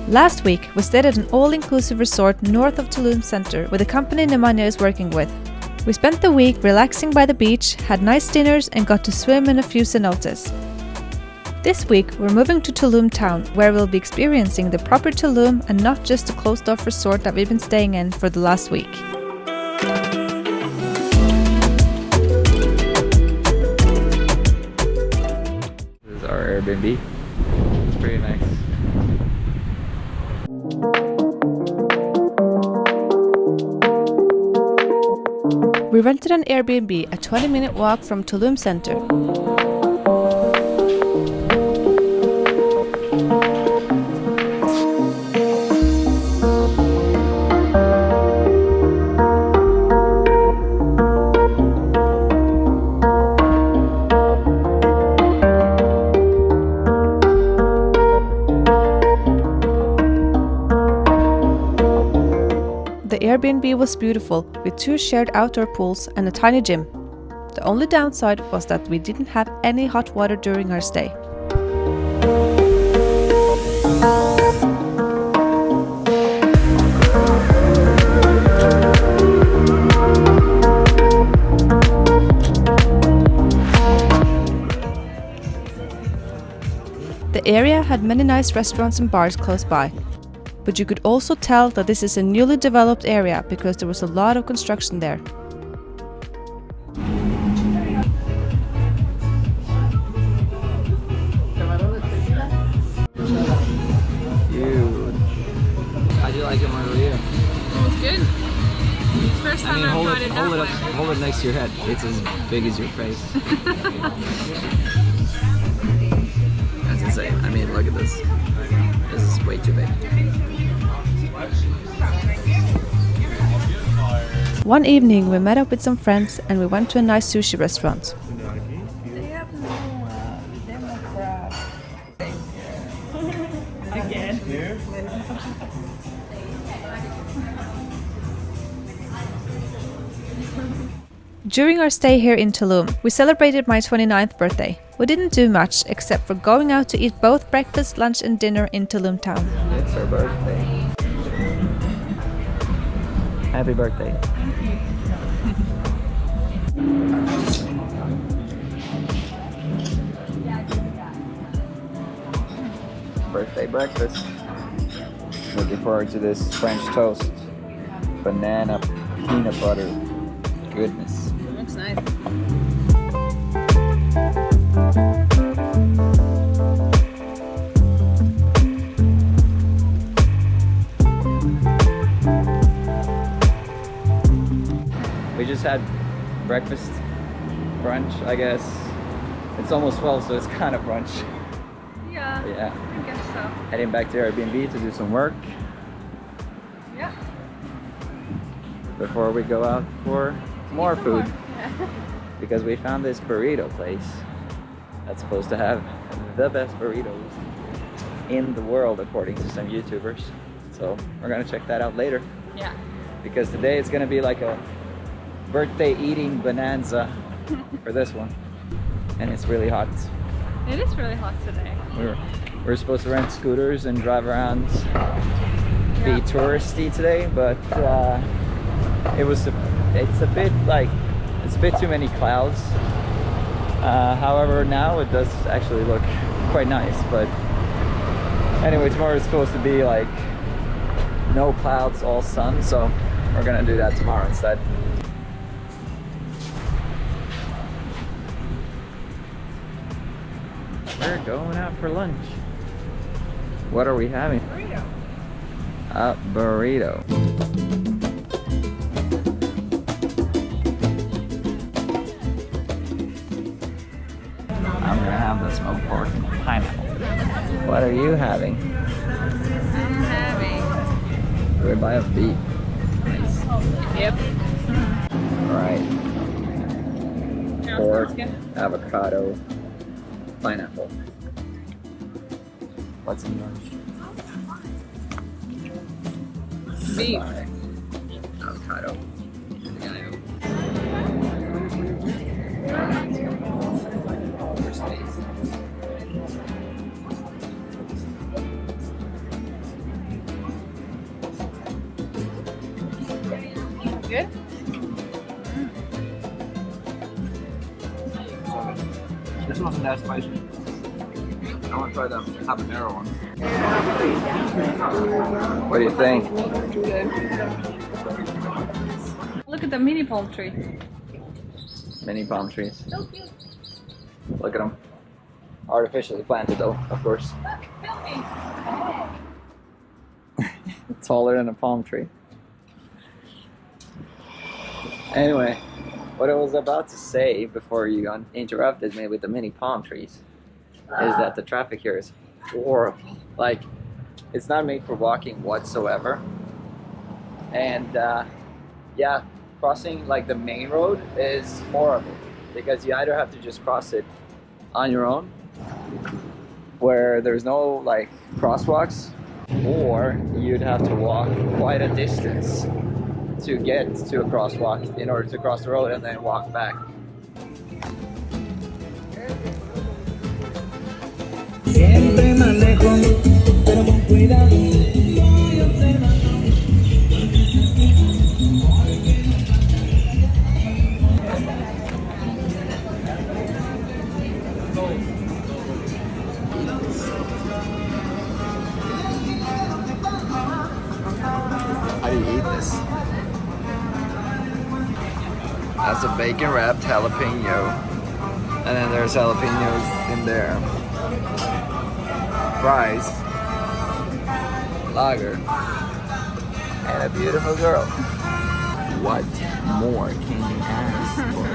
Last week, we stayed at an all-inclusive resort north of Tulum Center with a company Nemanja is working with. We spent the week relaxing by the beach, had nice dinners and got to swim in a few cenotes. This week, we're moving to Tulum town, where we'll be experiencing the proper Tulum and not just the closed-off resort that we've been staying in for the last week. This is our Airbnb. It's pretty nice. We rented an Airbnb a 20-minute walk from Tulum Center. The Airbnb was beautiful, with 2 shared outdoor pools and a tiny gym. The only downside was that we didn't have any hot water during our stay. The area had many nice restaurants and bars close by. But you could also tell that this is a newly developed area because there was a lot of construction there. Huge. How do you like it, margarita? It's good. First time I've tried it that way. Hold it next to your head. It's as big as your face. That's insane. I mean, look at this. This is way too big. One evening we met up with some friends and we went to a nice sushi restaurant. They have no demo crab. Again. During our stay here in Tulum, we celebrated my 29th birthday. We didn't do much except for going out to eat both breakfast, lunch and dinner in Tulum town. It's her birthday. Happy birthday. Birthday breakfast. Looking forward to this French toast. Banana peanut butter. Goodness. Looks nice. We just had breakfast, brunch, I guess. It's almost 12, so it's kind of brunch. Yeah, Yeah. I guess so. Heading back to Airbnb to do some work Yeah. before we go out for more food. Yeah. Because we found this burrito place that's supposed to have the best burritos in the world according to some YouTubers. So we're gonna check that out later. Yeah. Because today it's gonna be like a birthday eating bonanza for this one. And it's really hot. It is really hot today. We're supposed to rent scooters and drive around, be touristy today, but it's a bit too many clouds. However, now it does actually look quite nice. But anyway, tomorrow is supposed to be like no clouds, all sun, so we're gonna do that tomorrow instead. We're going out for lunch. What are we having? Burrito. A burrito. I'm gonna have the smoked pork and pineapple. What are you having? I'm having. Ribeye of beef. Nice. Yep. Alright. Yeah, Pork, sounds good. avocado, pineapple. What's in yours? Beef. Ribeye, avocado. Good? This wasn't that spicy. I want to try the habanero one. What do you think? Good. Look at the mini palm tree. Mini palm trees. So cute. Look at them. Artificially planted though, of course. Taller than a palm tree. Anyway, what I was about to say before you interrupted me with the mini palm trees is that the traffic here is horrible. Like, it's not made for walking whatsoever. And yeah, crossing like the main road is horrible because you either have to just cross it on your own, where there's no like crosswalks, or you'd have to walk quite a distance to get to a crosswalk in order to cross the road and then walk back. Siempre manejo, pero con cuidado, voy observando. How do you eat this? That's a bacon wrapped jalapeno, and then there's jalapenos in there. Fries, lager, and a beautiful girl. What more can you ask for?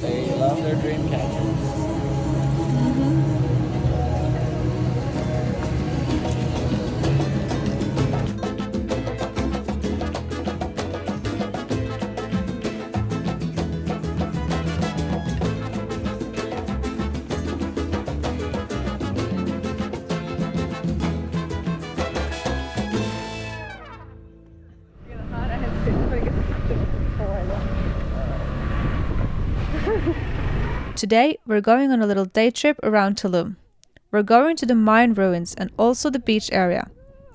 They love their dream catchers. Today, we're going on a little day trip around Tulum. We're going to the mine ruins and also the beach area.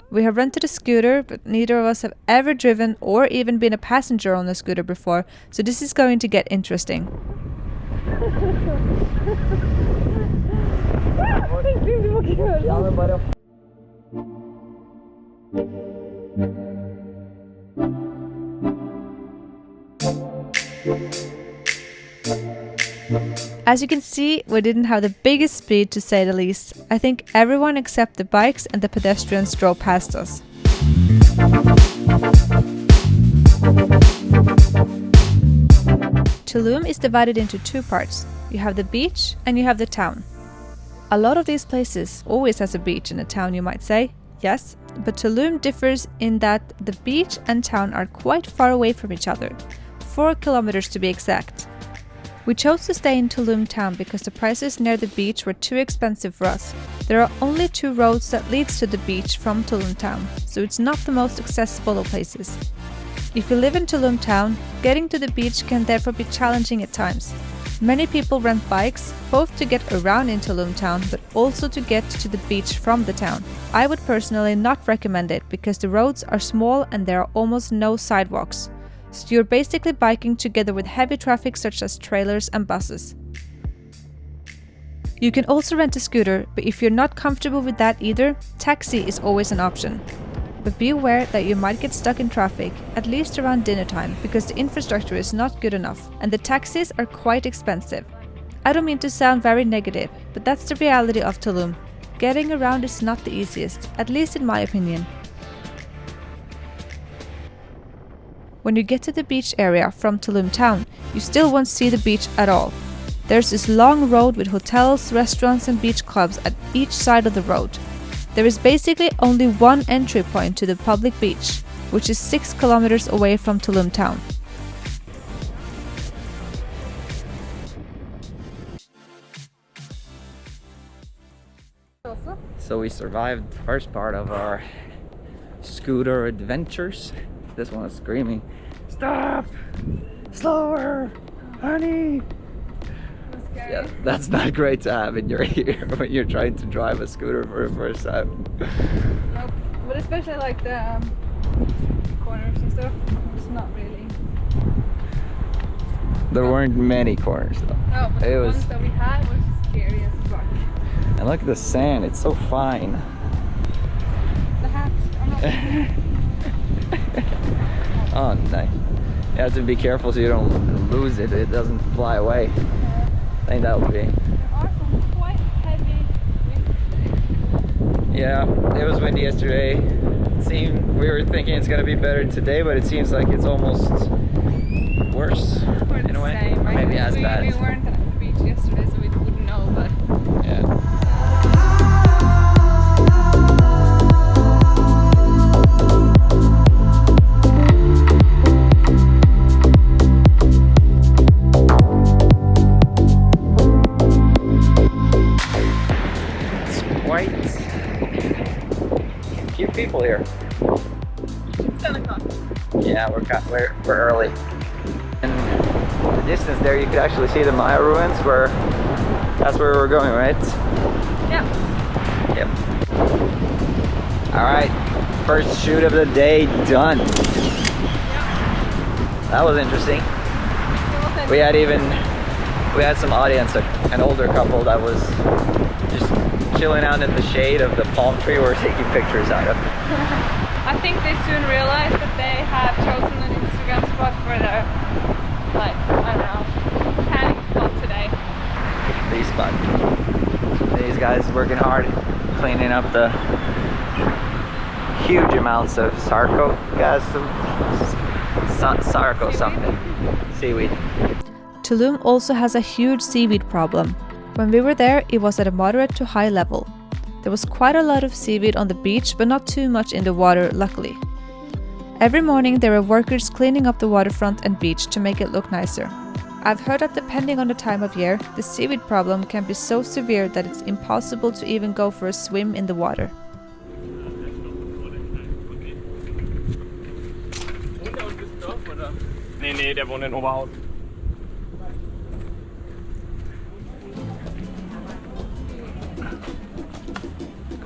We have rented a scooter, but neither of us have ever driven or even been a passenger on a scooter before, so this is going to get interesting. As you can see, we didn't have the biggest speed, to say the least. I think everyone except the bikes and the pedestrians drove past us. Tulum is divided into two parts. You have the beach and you have the town. A lot of these places always has a beach in a town, you might say. Yes, but Tulum differs in that the beach and town are quite far away from each other. 4 kilometers to be exact. We chose to stay in Tulum town because the prices near the beach were too expensive for us. There are only 2 roads that leads to the beach from Tulum town, so it's not the most accessible of places. If you live in Tulum town, getting to the beach can therefore be challenging at times. Many people rent bikes, both to get around in Tulum town, but also to get to the beach from the town. I would personally not recommend it because the roads are small and there are almost no sidewalks. So you're basically biking together with heavy traffic such as trailers and buses. You can also rent a scooter, but if you're not comfortable with that either, taxi is always an option. But be aware that you might get stuck in traffic, at least around dinner time, because the infrastructure is not good enough, and the taxis are quite expensive. I don't mean to sound very negative, but that's the reality of Tulum. Getting around is not the easiest, at least in my opinion. When you get to the beach area from Tulum town, you still won't see the beach at all. There's this long road with hotels, restaurants and beach clubs at each side of the road. There is basically only one entry point to the public beach, which is 6 kilometers away from Tulum town. So we survived the first part of our scooter adventures. This one is screaming, "Stop! Slower! Honey!" Yeah, that's not great to have in your ear when you're trying to drive a scooter for the first time. Nope, but especially like the corners and stuff, it's not really. There weren't many corners though. No, but It the was- ones that we had was scary as fuck. And look at the sand, it's so fine. The hat, Oh, nice. You have to be careful so you don't lose it, it doesn't fly away. I think that would be. There are some quite heavy winds today. Yeah, it was windy yesterday. We were thinking it's gonna be better today, but it seems like it's almost worse We're in the a way. same, Or right? maybe as we, bad. We weren't at the beach yesterday, so we wouldn't know, but Yeah. It's quite few people here. It's 10 o'clock. Yeah, we're early. In the distance there, you could actually see the Maya ruins. That's where we're going, right? Yeah. Yep. All right, first shoot of the day done. That was interesting. We had some audience, an older couple that was just chilling out in the shade of the palm tree we were taking pictures out of. I think they soon realized that they have chosen an Instagram spot for their, like, I don't know, camping spot today. These guys working hard, cleaning up the huge amounts of seaweed. Tulum also has a huge seaweed problem. When we were there, it was at a moderate to high level. There was quite a lot of seaweed on the beach, but not too much in the water, luckily. Every morning there were workers cleaning up the waterfront and beach to make it look nicer. I've heard that depending on the time of year, the seaweed problem can be so severe that it's impossible to even go for a swim in the water. Nee, der wohnt in Oberhausen.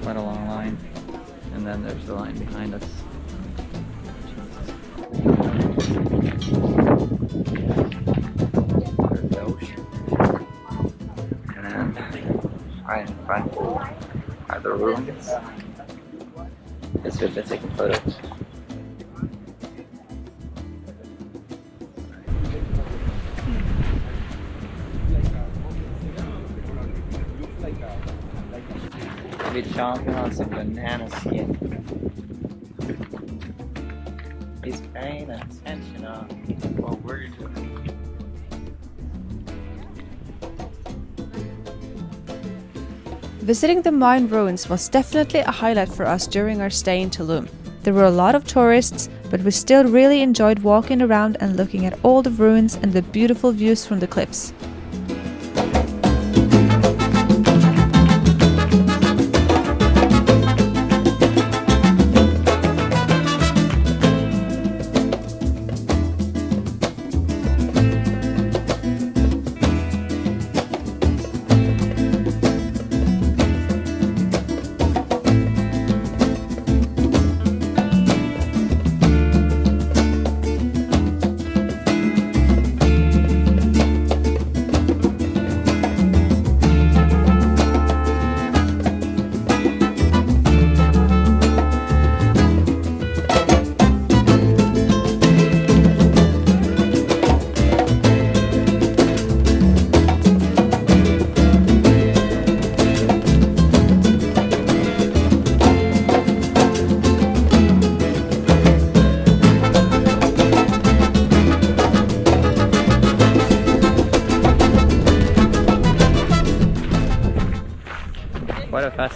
Quite a long line, and then there's the line behind us. There's the ocean. And then right in front are the ruins. It's good to take photos. Be chomping on some banana skin. He's paying attention on what we're doing. Visiting the Mayan ruins was definitely a highlight for us during our stay in Tulum. There were a lot of tourists, but we still really enjoyed walking around and looking at all the ruins and the beautiful views from the cliffs.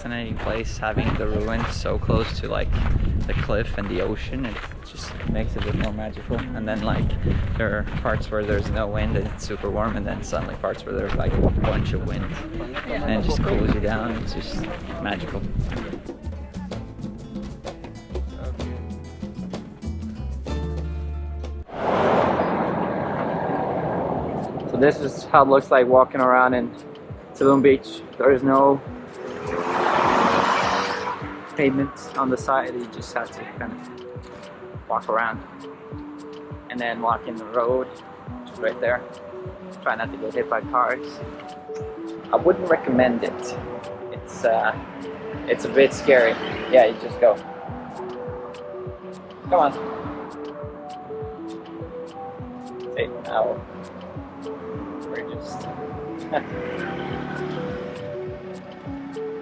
fascinating place, having the ruins so close to like the cliff and the ocean. It just makes it a bit more magical. And then like there are parts where there's no wind and it's super warm, and then suddenly parts where there's like a bunch of wind and it just cools you down. It's just magical. So this is how it looks like walking around in Tulum Beach. There is no pavement on the side. You just have to kind of walk around and then walk in the road, which is right there. Try not to get hit by cars. I wouldn't recommend it. It's a bit scary. Yeah, you just go. Come on. Hey, now we're just.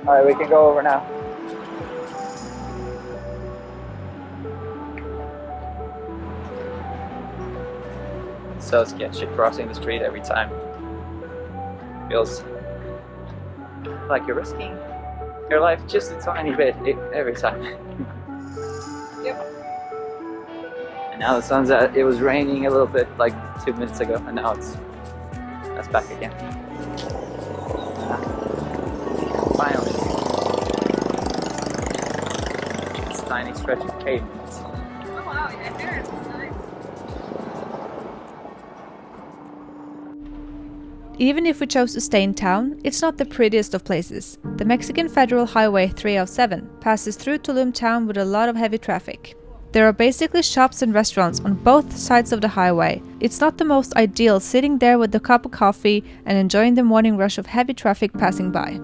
All right, we can go over now. So sketchy crossing the street every time. Feels like you're risking your life just a tiny bit every time. Yep. And now the sun's out. It was raining a little bit like 2 minutes ago, and now that's back again. Finally, this tiny stretch of pavement. Oh wow, yeah, there it's nice. Even if we chose to stay in town, it's not the prettiest of places. The Mexican Federal Highway 307 passes through Tulum town with a lot of heavy traffic. There are basically shops and restaurants on both sides of the highway. It's not the most ideal sitting there with a cup of coffee and enjoying the morning rush of heavy traffic passing by.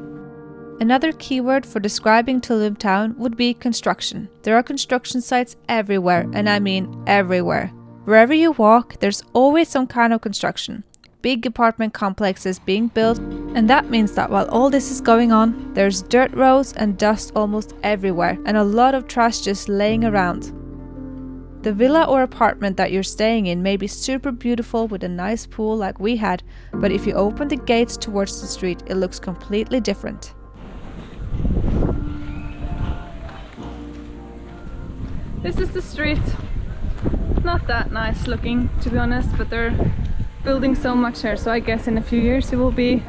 Another keyword for describing Tulum town would be construction. There are construction sites everywhere, and I mean everywhere. Wherever you walk, there's always some kind of construction. Big apartment complexes being built, and that means that while all this is going on, there's dirt roads and dust almost everywhere, and a lot of trash just laying around. The villa or apartment that you're staying in may be super beautiful with a nice pool like we had, but if you open the gates towards the street, it looks completely different. This is the street. Not that nice looking, to be honest, but they're building so much here, so I guess in a few years it will be,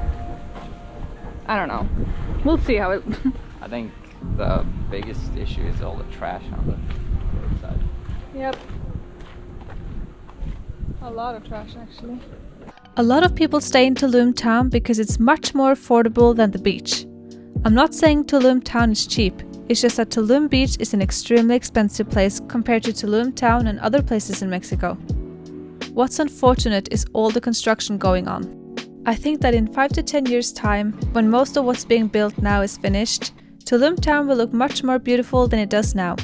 I don't know, we'll see how it I think the biggest issue is all the trash on the roadside. Yep, a lot of trash actually. A lot of people stay in Tulum town because it's much more affordable than the beach. I'm not saying Tulum town is cheap, it's just that Tulum beach is an extremely expensive place compared to Tulum town and other places in Mexico. What's unfortunate is all the construction going on. I think that in 5 to 10 years time, when most of what's being built now is finished, Tulum town will look much more beautiful than it does now.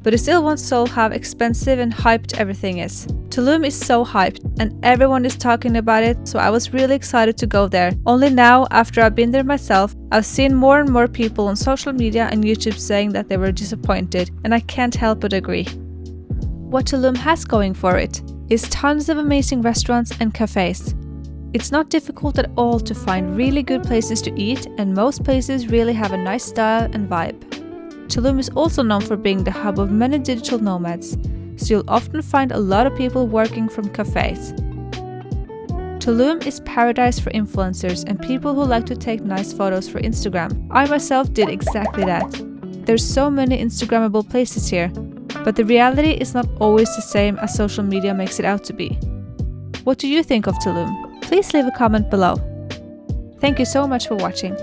But it still won't solve how expensive and hyped everything is. Tulum is so hyped and everyone is talking about it, so I was really excited to go there. Only now, after I've been there myself, I've seen more and more people on social media and YouTube saying that they were disappointed, and I can't help but agree. What Tulum has going for it is tons of amazing restaurants and cafes. It's not difficult at all to find really good places to eat, and most places really have a nice style and vibe. Tulum is also known for being the hub of many digital nomads, so you'll often find a lot of people working from cafes. Tulum is paradise for influencers and people who like to take nice photos for Instagram. I myself did exactly that. There's so many Instagrammable places here, but the reality is not always the same as social media makes it out to be. What do you think of Tulum? Please leave a comment below. Thank you so much for watching.